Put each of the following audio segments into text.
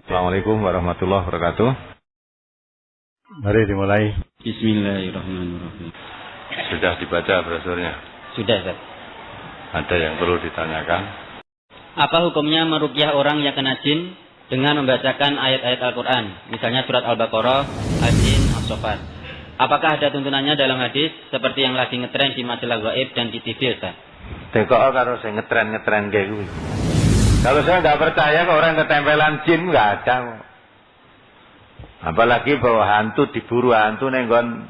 Assalamualaikum warahmatullahi wabarakatuh. Mari dimulai. Bismillahirrahmanirrahim. Sudah dibaca brosurnya? Sudah, Ustaz. Ada yang perlu ditanyakan? Apa hukumnya meruqyah orang yang kena jin dengan membacakan ayat-ayat Al-Quran, misalnya surat Al-Baqarah, Al-Jin, As-Saffat? Apakah ada tuntunannya dalam hadis seperti yang lagi ngetren di majalah gaib dan di TV, Ustaz? Tekok karo sing ngetren kayak gue. Kalau saya nggak percaya ke orang ketempelan jin nggak ada. Apalagi bahwa hantu diburu hantu nenggon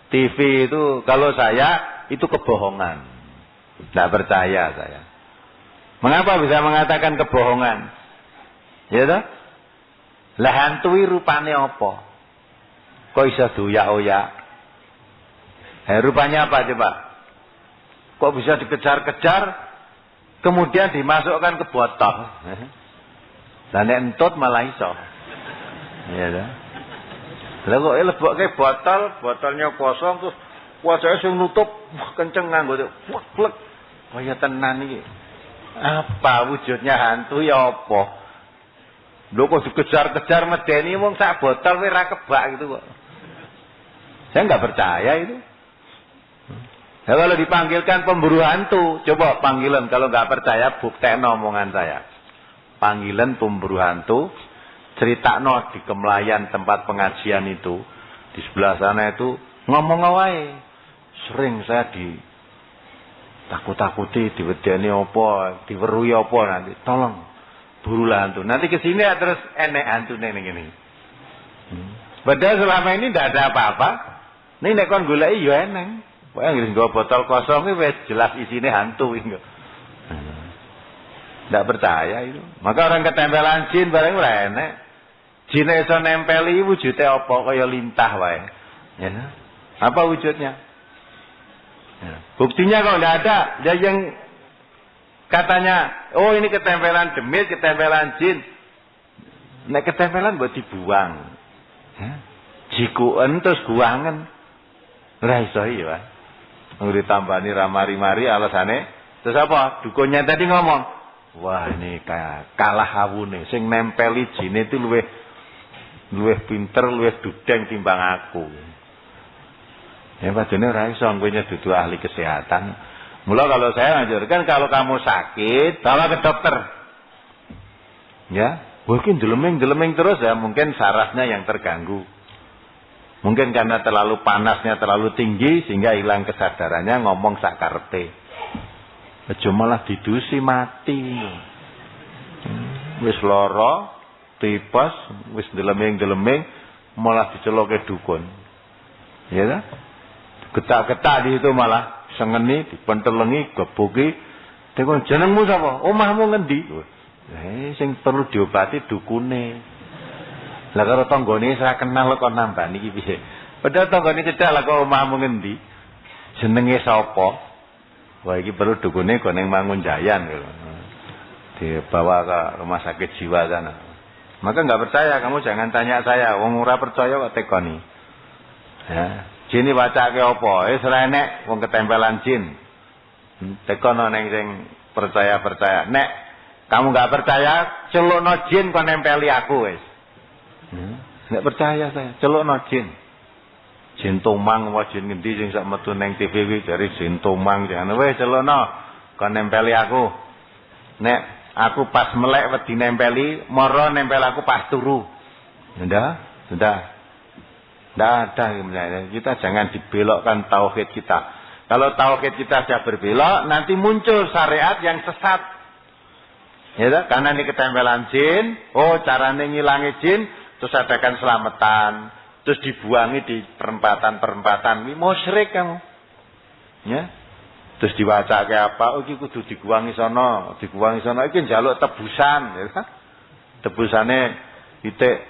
TV itu, kalau saya itu kebohongan. Nggak percaya saya. Mengapa bisa mengatakan kebohongan? Ya toh? Lah hantu rupane apa? Kok bisa doyak-oyak? Rupanya apa coba? Kok bisa dikejar-kejar, kemudian dimasukkan ke botol? Dan entut malah iso. Ya toh? Lah kok lebokke botol, botolnya kosong terus wajahnya sing nutup kenceng nganggo flek. Kaya tenan iki. Apa wujudnya hantu ya apa? Lho kok dikejar-kejar medeni wong sak botol wis ra kebak gitu kok. Saya enggak percaya itu. Nah, kalau dipanggilkan pemburu hantu, coba panggilan, kalau enggak percaya buktekno omongan saya. Panggilan pemburu hantu, critakno di Kemlayan tempat pengajian itu, di sebelah sana itu ngomong wae. Sering saya takut-takuti, diwedeni apa, diweruhi apa nanti. Tolong burulah hantu. Nanti ke sini terus enek hantune ning ngene. Padahal selama ini tidak ada apa-apa. Ning nek kon goleki ya eneng. Pokoke anggere nggo botol kosong iki wis jelas isine hantu iki. Tidak percaya itu. Maka orang ketempelan jin bareng ora enek. Jin iso nempeli wujude apa kaya lintah wae. Ya. Apa wujudnya? Ya. Buktinya kalau tidak ada, dia yang katanya, oh ini ketempelan demit, ketempelan jin. Nek ketempelan buat dibuang. Ya. Jikuan terus buangan. Ora iso iya. Nguri tambani ramari-mari alasane. Terus apa? Dukunnya tadi ngomong, wah ini kayak kalah awune. Sing nempeli jin itu luwih pinter, luwih dudeng timbang aku. Ya padahal ora iso ngene dudu ahli kesehatan. Mula kalau saya ngajarkan kalau kamu sakit, bawa ke dokter. Ya, mungkin deleming terus ya, mungkin sarafnya yang terganggu. Mungkin karena terlalu panasnya terlalu tinggi sehingga hilang kesadarannya ngomong sakarepe. Aja malah didusi mati. Wis lara, tipes, wis deleming malah diceloke dukun. Ya ta? Getak-getak di situ malah sengeni, dipentelengi, gebuki. Tekon jenengmu sapa? Omahmu ngendi? Sing perlu diobati dukune. Lah karo tanggane ora kenal kok nambani iki piye. Padahal tanggane cedhak lah kok omahmu ngendi? Jenenge sapa? Wah iki perlu dukune go ning Mangunjayan gitu. Dibawa ke rumah sakit jiwa sana. Maka enggak percaya, kamu jangan tanya saya, wong ora percaya kok tekoni. Ya. Jin iki wacake apa? Wis ora enek wong ketempelan jin. Tekono ning sing percaya. Nek kamu enggak percaya, celukno jin kon nempeli aku wis. Enggak percaya saya, celukno jin. Jin tomang wae jin ngendi sing sak metu ning TV kuwi dari jin tomang jan wis celukno kon nempeli aku. Nek aku pas melek wedi nempeli, moro nempel aku pas turu. Sudah. Tidak ada sebenarnya. Kita jangan dibelokkan tauhid kita. Kalau tauhid kita sudah berbelok, nanti muncul syariat yang sesat. Ya, karena ini ketempelan jin. Oh, caranya ngilangi jin, terus adakan selamatan, terus dibuangi di perempatan. Ini musyrik kamu. Ya. Terus diwaca kayak apa? Oh, ini kudu diguangi sono. Ini njaluk tebusan. Ya. Tebusannya titik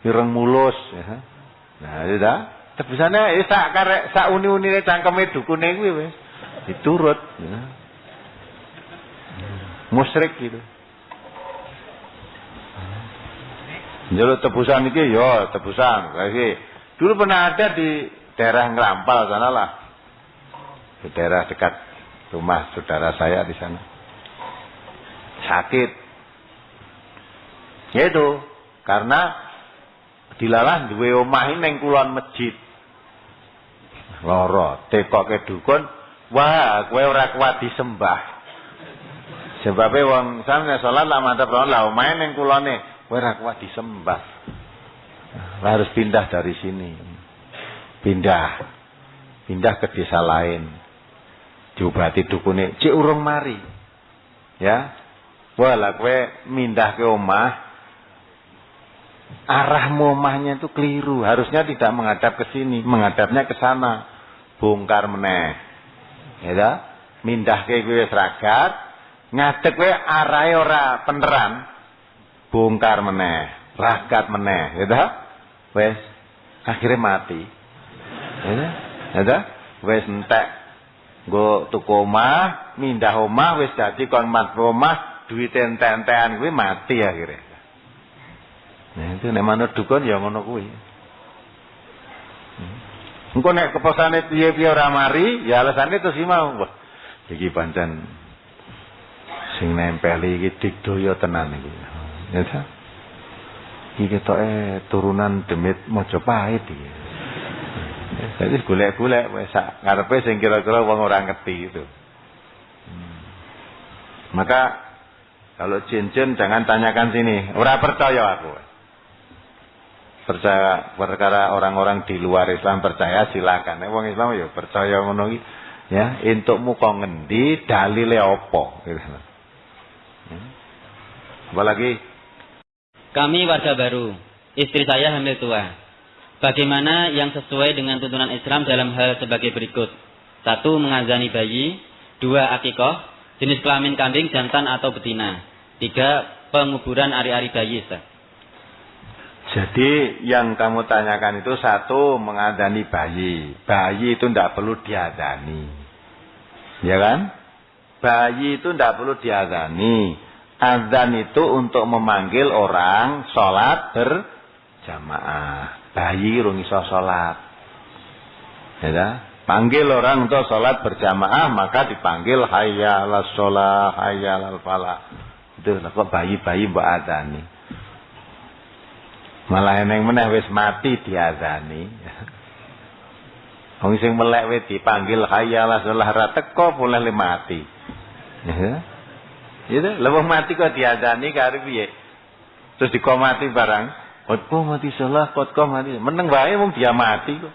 ireng mulus. Ya. Nah, sudah. Tebusannya sak uni-unine cangkeme dukune kuwi wis diturut. Ya. Musyrik gitu. Njaluk tebusan iki ya tebusan. Kayak dulu pernah ada di daerah Ngrampal sana lah. Di daerah dekat rumah saudara saya di sana. Sakit. Ya itu, Karena dilalah duwe omah ning kulon masjid. Loro tekoke dukun, wah kowe ora kuat disembah. Sebabe wong sampe salat lah mantep lah omahe ning kulone, kowe ora kuat disembah. Harus pindah dari sini. Pindah ke desa lain. Diobati dukune, cek urung mari. Ya. Wah lah kowe mindah ke omah, arah omahnya itu keliru. Harusnya tidak menghadap ke sini, menghadapnya ke sana. Bongkar meneh. Ya, mindah ke kowe wis ragat, ngadeg kowe arahe ora peneran. Bongkar meneh, ragat meneh, ya. Wis akhirnya mati. Ya, wis entek nggo tuku omah, mindah omah wis dadi kon mat omah, duit entek-entekan kuwi mati akhirnya. Nah, itu nek manut dukun ya ngono kuwi. Engko nek keposane piye-piye ora mari, ya alasane terus iki mau. Wah, iki pancen sing nempeli iki digdaya tenan iki. Ya ta? Iki ketoke turunan demit Mojopahit iki. Jadi golek-golek wis sak ngarepe sing kira-kira wong ora ngerti itu. Maka kalau jin-jin jangan tanyakan sini, ora percaya aku. Percaya perkara orang-orang di luar Islam percaya silakan. Nek wong Islam ya percaya ngono iki ya, entukmu kok ngendi, dalile apa gitu. Apalagi kami warga baru, istri saya hamil tua. Bagaimana yang sesuai dengan tuntunan Islam dalam hal sebagai berikut. 1. Mengazani bayi. 2. Akikoh, jenis kelamin kambing jantan atau betina. 3. Penguburan ari-ari bayi. Jadi yang kamu tanyakan itu 1. Mengadani bayi. Bayi itu tidak perlu diadani. Ya kan? Bayi itu tidak perlu diadani. Azan itu untuk memanggil orang sholat berjamaah. Bayi urung iso sholat. Ya, panggil orang untuk sholat berjamaah, maka dipanggil hayya 'alas sholah, hayya 'alal falah. Itu kok bayi-bayi mbok adzani. Malah eneng meneh wis mati diadzani. Wong sing melek wis dipanggil hayya 'alas sholah ra teko boleh mati. Ya. Itu lewung mati kok diadzani karo piye? Terus dikomati barang. Kotko mati sholah, kotko mati. Meneng wae wong dia mati kok.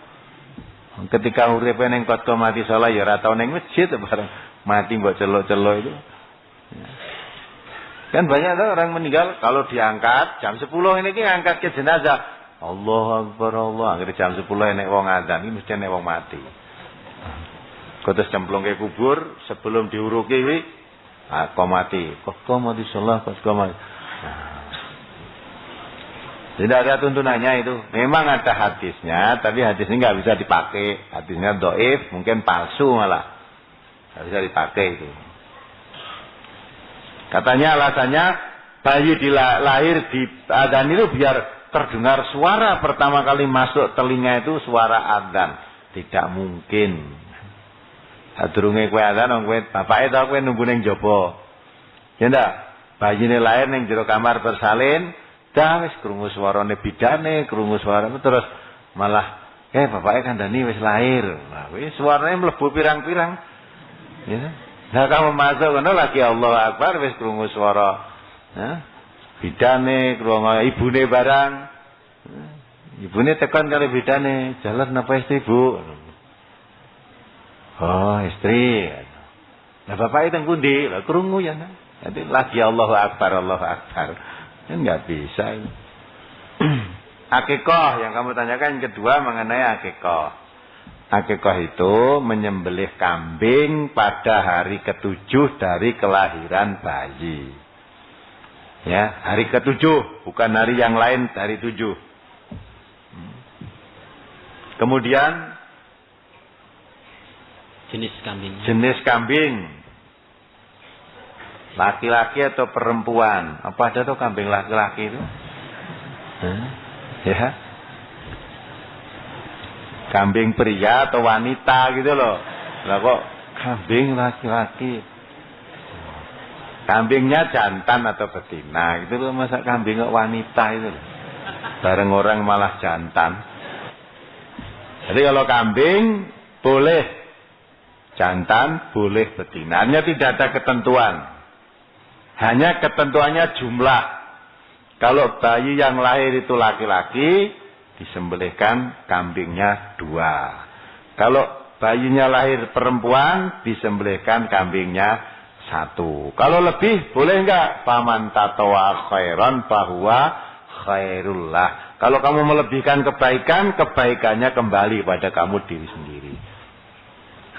Ketika uripe ning kotko mati sholah ya ora tau ning masjid bareng mati mbok celuk-celuk itu. Ya. Kan banyak tuh orang meninggal kalau diangkat jam 10 ini ki ngangkat ke jenazah. Allahu Akbar Allah. Akhirnya jam 10 nek wong adzan iki mesti nek wong mati. Kok terus cemplung ke kubur sebelum diuruki kuwi kok mati. Kotko mati sholah, kotko mati. Tidak ada tuntunannya itu. Memang ada hadisnya, tapi hadis ini nggak bisa dipakai. Hadisnya dhaif, mungkin palsu malah. Nggak bisa dipakai itu. Katanya alasannya bayi lahir di adzan itu biar terdengar suara pertama kali masuk telinga itu suara adzan. Tidak mungkin. Sadurunge kowe adzan kowe bapake ta kowe nunggu ning jaba. Ya ndak? Bayine lahir ning jero kamar bersalin. Dah wis krungu suarane bidane, krungu suarane terus malah bapake kandhani wis lahir. Nah, wis suarane mlebu pirang-pirang. Ya. Nah, kamu masuk ngono lagi Allahu Akbar wis krungu suara. Ya. Bidane, krungu ibune barang. Ibune tekan karo bidane, "Jalan napa istri, Bu?" "Oh, istri." Lah bapake teng pundi? Lah krungu ya. Jadi lagi Allahu Akbar, Allahu Akbar. Kan nggak bisa ini. Akikah yang kamu tanyakan yang kedua mengenai akikah. Akikah itu menyembelih kambing pada hari ke-7 dari kelahiran bayi. Ya, hari ke-7, bukan hari yang lain dari 7. Kemudian jenis kambing. Jenis kambing. Laki-laki atau perempuan? Apa ada tuh kambing laki-laki itu? Ya. Kambing pria atau wanita gitu loh. Lah kok kambing laki-laki? Kambingnya jantan atau betina gitu loh, masa kambing wanita itu loh. Bareng orang malah jantan. Jadi kalau kambing boleh jantan, boleh betina. Hanya tidak ada ketentuan. Hanya ketentuannya jumlah. Kalau bayi yang lahir itu laki-laki, disembelihkan kambingnya 2. Kalau bayinya lahir perempuan, disembelihkan kambingnya 1. Kalau lebih, boleh enggak? Faman tatawa khairan bahwa khairullah. Kalau kamu melebihkan kebaikan, kebaikannya kembali pada kamu diri sendiri.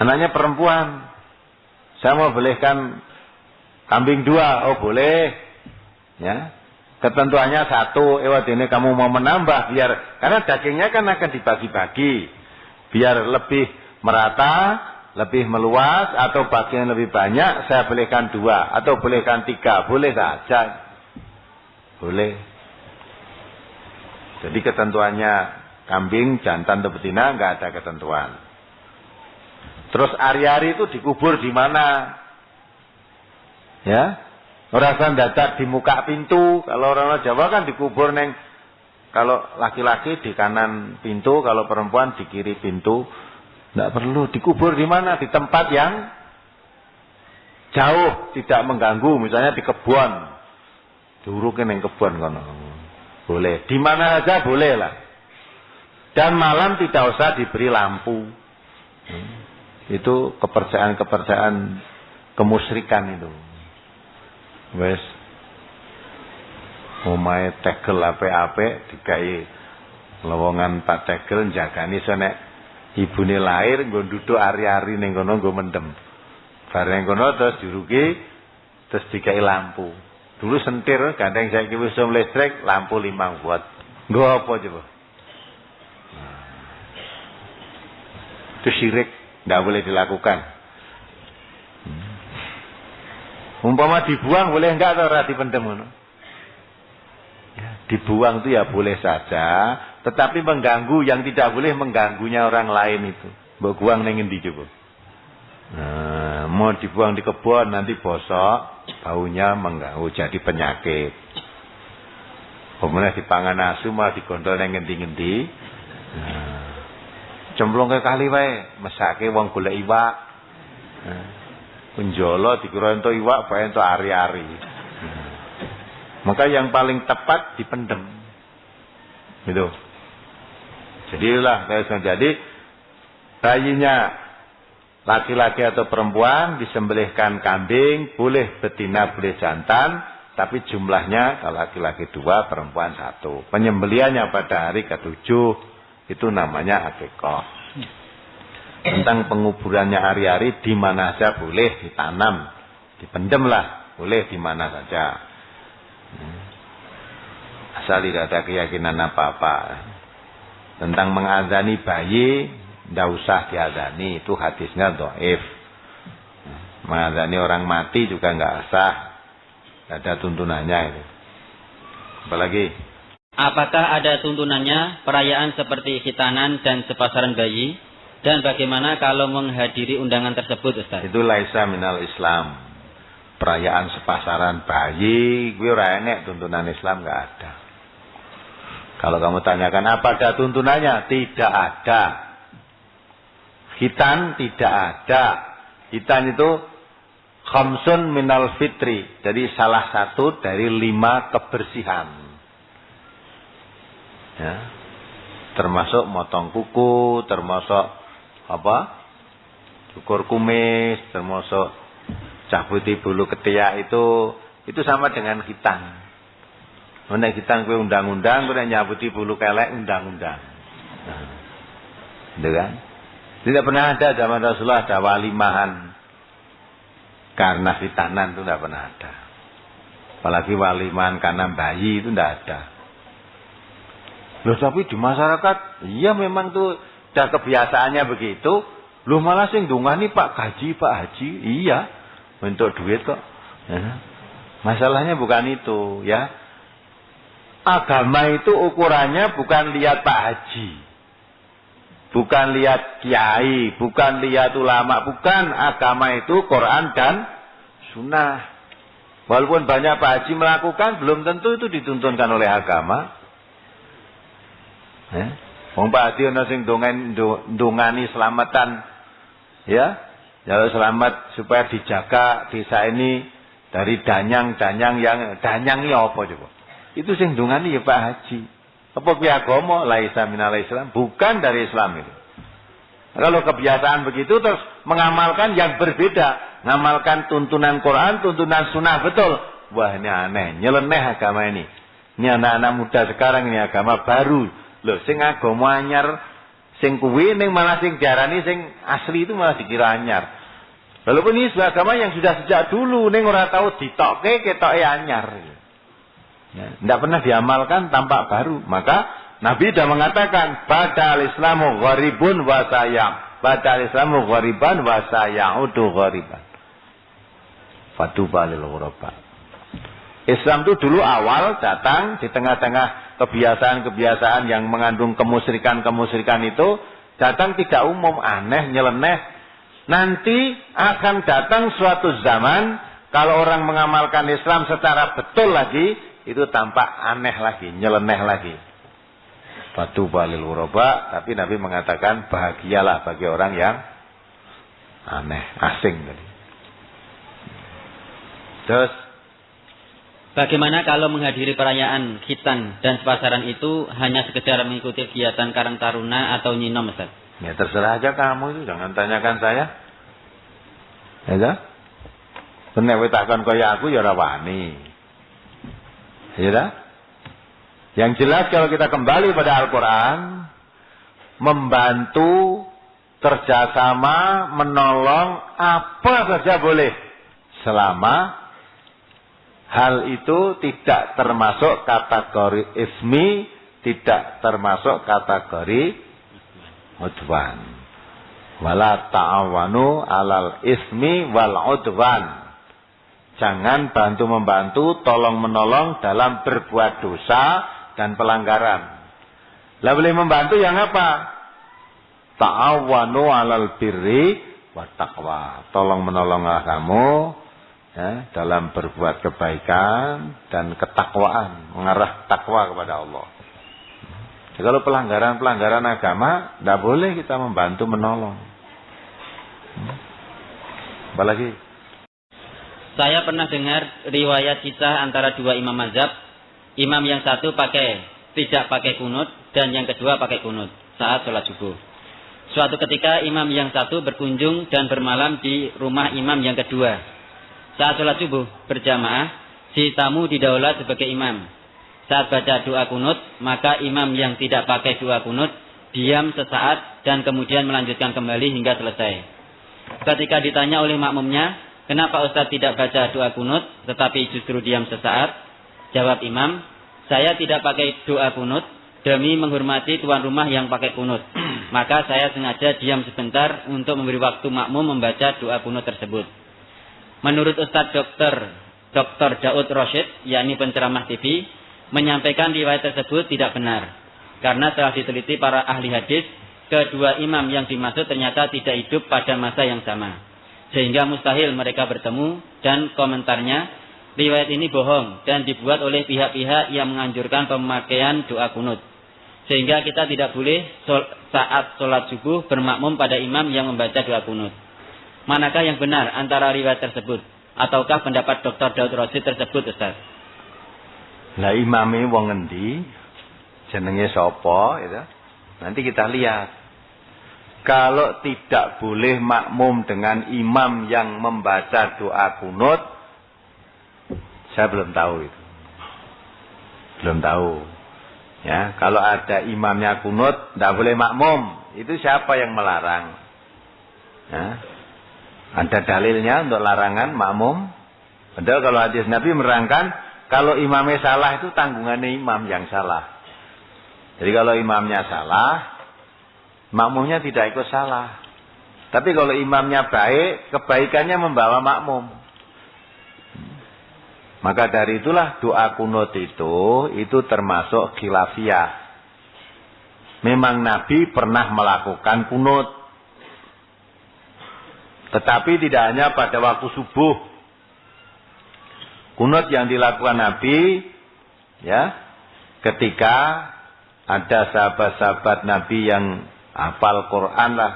Anaknya perempuan, saya mau bolehkan kambing 2, oh boleh. Ya, ketentuannya 1. Ini kamu mau menambah karena dagingnya kan akan dibagi-bagi, biar lebih merata, lebih meluas, atau bagian lebih banyak, saya bolehkan 2 atau bolehkan 3, boleh saja, boleh. Jadi ketentuannya kambing, jantan atau betina nggak ada ketentuan. Terus ari-ari itu dikubur di mana? Ya, orang dadak di muka pintu. Kalau orang Jawa kan dikubur kalau laki-laki di kanan pintu, kalau perempuan di kiri pintu. Nggak perlu dikubur di mana? Di tempat yang jauh, tidak mengganggu. Misalnya di kebun, diurukin yang kebun kono. Boleh, di mana saja boleh lah. Dan malam tidak usah diberi lampu. Itu kepercayaan kemusyrikan itu. Wes, omahe tegel ape-ape dikai lowongan Pak Tegel jagani sonek ibune lahir nggo duduk ari-ari ning kono nggo mendem. Bareng kono terus dirugi terus dikai lampu. Dulu sentir gandeng saiki wis listrik lampu 5 watt. Nggo apa coba? Itu syirik, tidak boleh dilakukan. Umpama dibuang boleh enggak atau dipendem ngono? Ya, dibuang itu ya boleh saja, tetapi mengganggu yang tidak boleh mengganggunya orang lain itu. Mbok buang ning endi coba? Nah, mau dibuang di kebun nanti bosok, baunya mengganggu jadi penyakit. Pemenang dipangan asu malah digondol ning ngendi-ngendi. Nah, cemplung ke kali wae, mesake wong golek iwak. Nah, penjolo dikira entuk iwak, bae entuk ari-ari. Maka yang paling tepat dipendem. Gitu. Jadilah jadi bayinya laki-laki atau perempuan disembelihkan kambing, boleh betina, boleh jantan, tapi jumlahnya kalau laki-laki 2, perempuan 1. Penyembelihannya pada hari ke-7 itu namanya akikah. Tentang penguburannya hari-hari di mana saja boleh ditanam, dipendem lah, boleh di mana saja. Asal tidak ada keyakinan apa-apa. Tentang mengazani bayi, tidak usah diazani, itu hadisnya dhaif. Mengazani orang mati juga nggak sah, tidak ada tuntunannya itu. Apalagi? Apakah ada tuntunannya perayaan seperti khitanan dan sepasaran bayi? Dan bagaimana kalau menghadiri undangan tersebut, Ustaz? Itu laisa minal Islam. Perayaan sepasaran bayi, gue ora enek tuntunan Islam nggak ada. Kalau kamu tanyakan apa ada tuntunannya? Tidak ada. Khitan tidak ada. Khitan itu khamsun minal fitri. Jadi salah satu dari 5 kebersihan. Ya. Termasuk motong kuku, termasuk cukur kumis, termasuk cabuti bulu ketiak itu sama dengan khitan. Nek khitan kowe undang-undang, kowe nyabuti bulu kelek undang-undang. Nah, gitu kan? Tidak pernah ada zaman Rasulullah ada walimahan karena khitanan, itu tidak pernah ada. Apalagi walimahan karena bayi itu tidak ada. Loh tapi di masyarakat, iya memang tuh dah kebiasaannya begitu. Loh malah sing ndungani Pak Haji, Pak Haji. Iya, untuk duit kok. Ya. Masalahnya bukan itu, ya. Agama itu ukurannya bukan lihat Pak Haji, bukan lihat kiai, bukan lihat ulama, bukan. Agama itu Quran dan Sunnah. Walaupun banyak Pak Haji melakukan, belum tentu itu dituntunkan oleh agama. Wong Pak Hadi ana sing ndongani selamatan. Ya, jalur selamat supaya dijaga desa ini dari danyang-danyang yang danyangi apa coba? Itu sing ndongani ya Pak Haji. Apa kuwi agama laisa minal Islam? Bukan dari Islam itu. Kalau kebiasaan begitu terus mengamalkan yang berbeda, mengamalkan tuntunan Quran, tuntunan sunnah betul. Wah, ini aneh, nyeleneh agama ini. Ini anak-anak muda sekarang ini agama baru. Loh, sing agama anyar, sing kuwi ning malah sing diarani sing asli itu malah dikira anyar. Walaupun ini sebuah agama yang sudah sejak dulu ning ora tahu ditokke ketoke anyar. Ya, tidak pernah diamalkan tampak baru. Maka Nabi sudah mengatakan badal Islamu gharibun wa sayam. Badal Islamu ghariban wa sayaudu ghariban. Fatuba lil ghuraba. Islam itu dulu awal datang di tengah-tengah kebiasaan-kebiasaan yang mengandung kemusyrikan-kemusyrikan itu datang tidak umum, aneh, nyeleneh. Nanti akan datang suatu zaman kalau orang mengamalkan Islam secara betul lagi, itu tampak aneh lagi, nyeleneh lagi. Fatuba lil ghuraba, tapi Nabi mengatakan bahagialah bagi orang yang aneh, asing tadi. Terus bagaimana kalau menghadiri perayaan khitan dan sepasaran itu hanya sekedar mengikuti kegiatan Karang Taruna atau nyinom, Ustaz? Ya terserah aja kamu itu, jangan tanyakan saya. Ya, bener kowe takon kaya aku ya ora wani. Ya, yang jelas kalau kita kembali pada Al-Quran, membantu, kerjasama, menolong, apa saja boleh, selama hal itu tidak termasuk kategori ismi, tidak termasuk kategori udwan. Wala ta'awanu alal ismi wal udwan. Jangan bantu-membantu, tolong-menolong dalam berbuat dosa dan pelanggaran. Lah boleh membantu yang apa? Ta'awanu alal birri wa taqwa. Tolong-menolonglah kamu ya, dalam berbuat kebaikan dan ketakwaan, mengarah takwa kepada Allah. Jadi, kalau pelanggaran-pelanggaran agama, tidak boleh kita membantu menolong. Apalagi? Saya pernah dengar riwayat kisah antara dua imam mazhab. Imam yang satu tidak pakai kunut dan yang kedua pakai kunut saat sholat subuh. Suatu ketika imam yang satu berkunjung dan bermalam di rumah imam yang kedua. Saat sholat subuh berjamaah, si tamu didaulat sebagai imam. Saat baca doa kunut, maka imam yang tidak pakai doa kunut diam sesaat dan kemudian melanjutkan kembali hingga selesai. Ketika ditanya oleh makmumnya, kenapa Ustaz tidak baca doa kunut tetapi justru diam sesaat? Jawab imam, saya tidak pakai doa kunut demi menghormati tuan rumah yang pakai kunut. Maka saya sengaja diam sebentar untuk memberi waktu makmum membaca doa kunut tersebut. Menurut Ustaz Dr. Daud Rosyid, yakni penceramah TV, menyampaikan riwayat tersebut tidak benar. Karena setelah diteliti para ahli hadis, kedua imam yang dimaksud ternyata tidak hidup pada masa yang sama. Sehingga mustahil mereka bertemu, dan komentarnya, riwayat ini bohong dan dibuat oleh pihak-pihak yang menganjurkan pemakaian doa kunut. Sehingga kita tidak boleh saat sholat subuh bermakmum pada imam yang membaca doa kunut. Manakah yang benar antara riwayat tersebut? Ataukah pendapat Dr. Daud Rosyid tersebut, Ustaz? Lah imame wong endi? Jenenge sapa gitu. Nanti kita lihat. Kalau tidak boleh makmum dengan imam yang membaca doa kunut, saya belum tahu itu. Belum tahu. Ya, kalau ada imamnya kunut, tidak boleh makmum. Itu siapa yang melarang? Ya. Ada dalilnya untuk larangan makmum. Padahal kalau hadis Nabi menerangkan, kalau imamnya salah itu tanggungannya imam yang salah. Jadi kalau imamnya salah, makmumnya tidak ikut salah. Tapi kalau imamnya baik, kebaikannya membawa makmum. Maka dari itulah doa kunut itu termasuk khilafiyah. Memang Nabi pernah melakukan kunut. Tetapi tidak hanya pada waktu subuh. Kunut yang dilakukan Nabi ya, ketika ada sahabat-sahabat Nabi yang hafal Quran lah,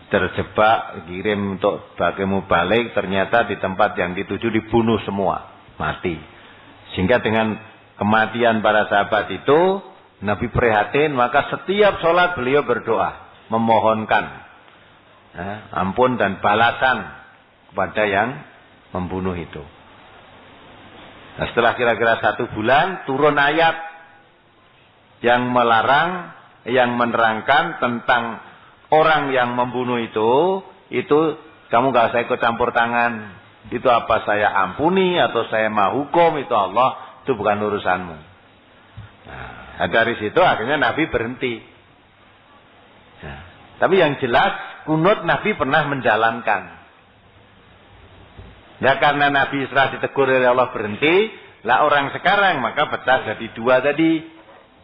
terjebak, kirim untuk bagimu balik, ternyata di tempat yang dituju dibunuh semua, mati. Sehingga dengan kematian para sahabat itu, Nabi prihatin, maka setiap sholat beliau berdoa, memohonkan ampun dan balasan kepada yang membunuh itu. Nah, setelah kira-kira 1 bulan, turun ayat yang melarang, yang menerangkan tentang orang yang membunuh itu kamu gak usah ikut campur tangan. Itu apa saya ampuni atau saya mau hukum, itu Allah, itu bukan urusanmu. Nah, dari situ akhirnya Nabi berhenti. Nah, tapi yang jelas kunut Nabi pernah menjalankan. Ya karena Nabi setelah ditegur oleh Allah berhenti, lah orang sekarang maka pecah jadi 2 tadi.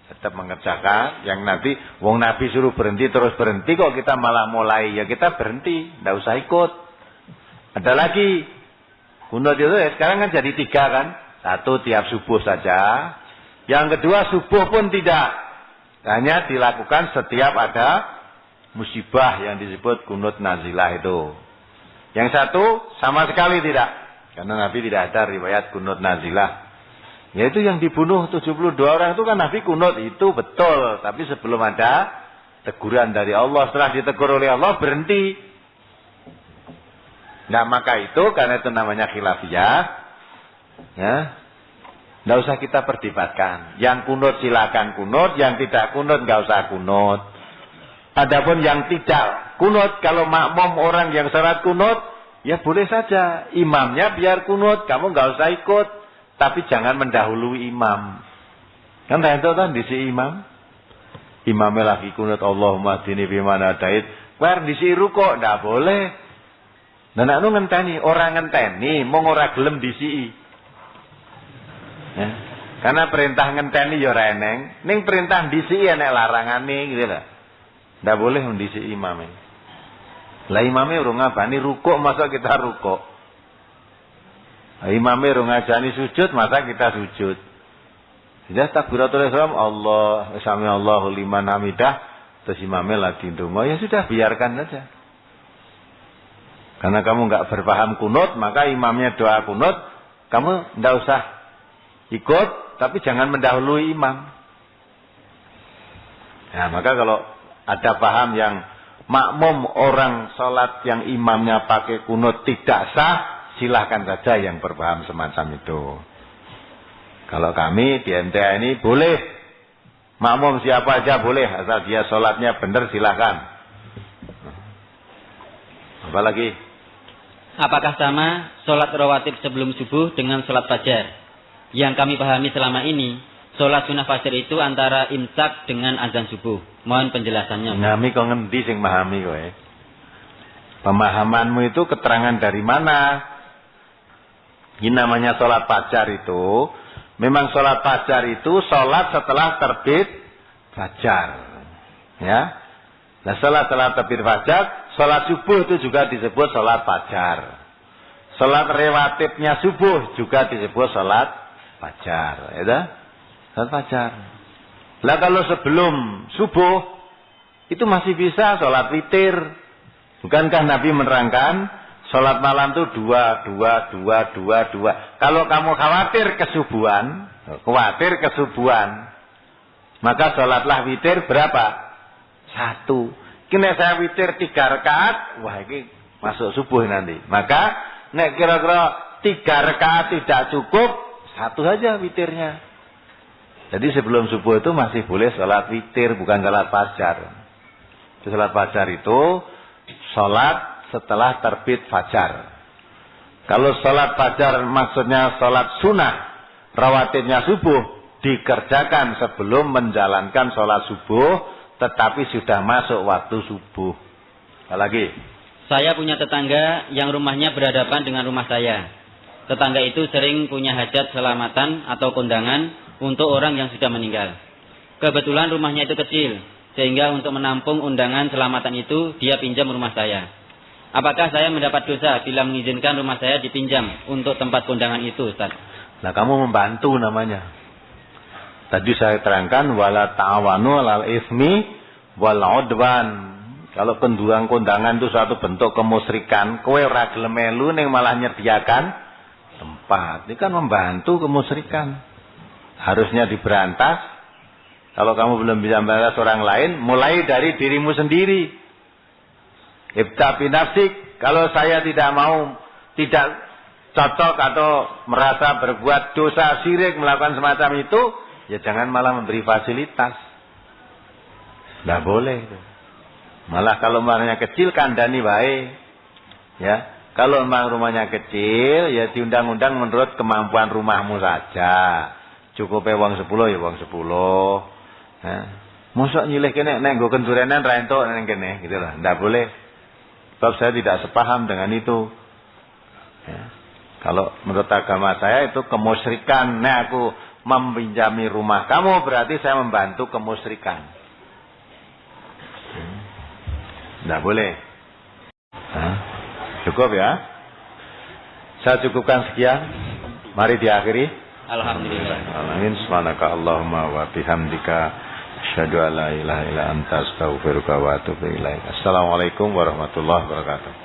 Tetap mengerjakan yang Nabi, wong Nabi suruh berhenti terus berhenti, kok kita malah mulai, ya kita berhenti, tidak usah ikut. Ada lagi kunut itu ya sekarang kan jadi 3 kan, 1 tiap subuh saja, yang kedua subuh pun tidak, hanya dilakukan setiap ada musibah yang disebut kunut nazilah itu. Yang 1 sama sekali tidak, karena Nabi tidak ada riwayat kunut nazilah. Yaitu yang dibunuh 72 orang itu kan Nabi kunut, itu betul. Tapi sebelum ada teguran dari Allah, setelah ditegur oleh Allah berhenti. Nah maka itu, karena itu namanya khilafiyah, ya, tidak usah kita perdebatkan. Yang kunut silakan kunut, yang tidak kunut nggak usah kunut. Adapun yang tidak kunut, kalau makmum orang yang syarat kunut, ya boleh saja. Imamnya biar kunut, kamu nggak usah ikut. Tapi jangan mendahului imam. Kan itu kan disi imam. Imamnya lagi kunut Allahumma dini bimana dait. War disi rukuk ndak boleh. Dan anu ngenteni, orang ngenteni mong ora gelem disi. Ya. Karena perintah ngenteni ya ora eneng, ning perintah disi enek larangane gitu lho. Ndak boleh mendisi imame. Lah imame urung ngabani rukuk, masa kita rukuk? Imamnya urung ngajani sujud, masa kita sujud. Sudah takbiratul ihram, Allah sami Allahu liman hamidah, terus imamnya lagi ndonga, ya sudah biarkan saja. Karena kamu enggak berpaham kunut, maka imamnya doa kunut, kamu enggak usah ikut, tapi jangan mendahului imam. Nah, maka kalau ada paham yang makmum orang sholat yang imamnya pakai kunut tidak sah, silahkan saja yang berpaham semacam itu. Kalau kami di MTA ini boleh, makmum siapa aja boleh, asal dia sholatnya benar silahkan. Apalagi? Apakah sama sholat rawatib sebelum subuh dengan sholat fajar? Yang kami pahami selama ini, sholat sunnah fajar itu antara imsak dengan azan subuh. Mohon penjelasannya. Kami kok ngendi sing memahami kowe? Pemahamanmu itu keterangan dari mana? Ini namanya sholat fajar itu, memang sholat fajar itu sholat setelah terbit fajar. Ya, nah sholat setelah terbit fajar, sholat subuh itu juga disebut sholat fajar. Sholat rawatibnya subuh juga disebut sholat fajar. Ya, sholat fajar. Lah kalau sebelum subuh itu masih bisa sholat witir. Bukankah Nabi menerangkan? Sholat malam itu 2. Kalau kamu khawatir kesubuhan, maka sholatlah witir berapa? 1. Kini saya witir 3 rakaat, wah ini masuk subuh nanti. Maka nek kira-kira 3 rakaat tidak cukup, 1 saja witirnya. Jadi sebelum subuh itu masih boleh sholat witir, bukan sholat fajar. Sholat fajar itu sholat setelah terbit fajar. Kalau sholat fajar maksudnya sholat sunnah, rawatibnya subuh, dikerjakan sebelum menjalankan sholat subuh, tetapi sudah masuk waktu subuh. Apalagi? Saya punya tetangga yang rumahnya berhadapan dengan rumah saya. Tetangga itu sering punya hajat selamatan atau kondangan untuk orang yang sudah meninggal. Kebetulan rumahnya itu kecil, sehingga untuk menampung undangan selamatan itu, dia pinjam rumah saya. Apakah saya mendapat dosa bila mengizinkan rumah saya dipinjam untuk tempat kondangan itu, Ustaz? Nah, kamu membantu namanya. Tadi saya terangkan wala ta'awanu 'alal ismi wal 'udwan. Kalau kondangan itu suatu bentuk kemusyrikan, kowe ora gelem melu ning malah nyediakan tempat. Ini kan membantu kemusyrikan. Harusnya diberantas. Kalau kamu belum bisa memberantas orang lain, mulai dari dirimu sendiri. Ibda' bi nafsik. Kalau saya tidak mau, tidak cocok atau merasa berbuat dosa syirik melakukan semacam itu, ya jangan malah memberi fasilitas. Tidak boleh itu. Malah kalau rumahnya kecil kandani baik. Ya, kalau memang rumahnya kecil ya diundang-undang menurut kemampuan rumahmu saja. Cukup wong 10 ya wong 10. Ya. Mosok nyilih kene nek nggo kendurenan ra entuk ning kene gitu loh. Enggak boleh. Sebab saya tidak sepaham dengan itu. Ya. Kalau menurut agama saya itu kemusyrikan. Nek aku meminjami rumah kamu berarti saya membantu kemusyrikan. Tidak boleh. Cukup ya. Saya cukupkan sekian. Mari diakhiri. Alhamdulillah. Amin. Subhanaka Allahumma wa bihamdika asyhadu an la ilaha illa anta astaghfiruka wa atubu ilaik. Assalamualaikum warahmatullahi wabarakatuh.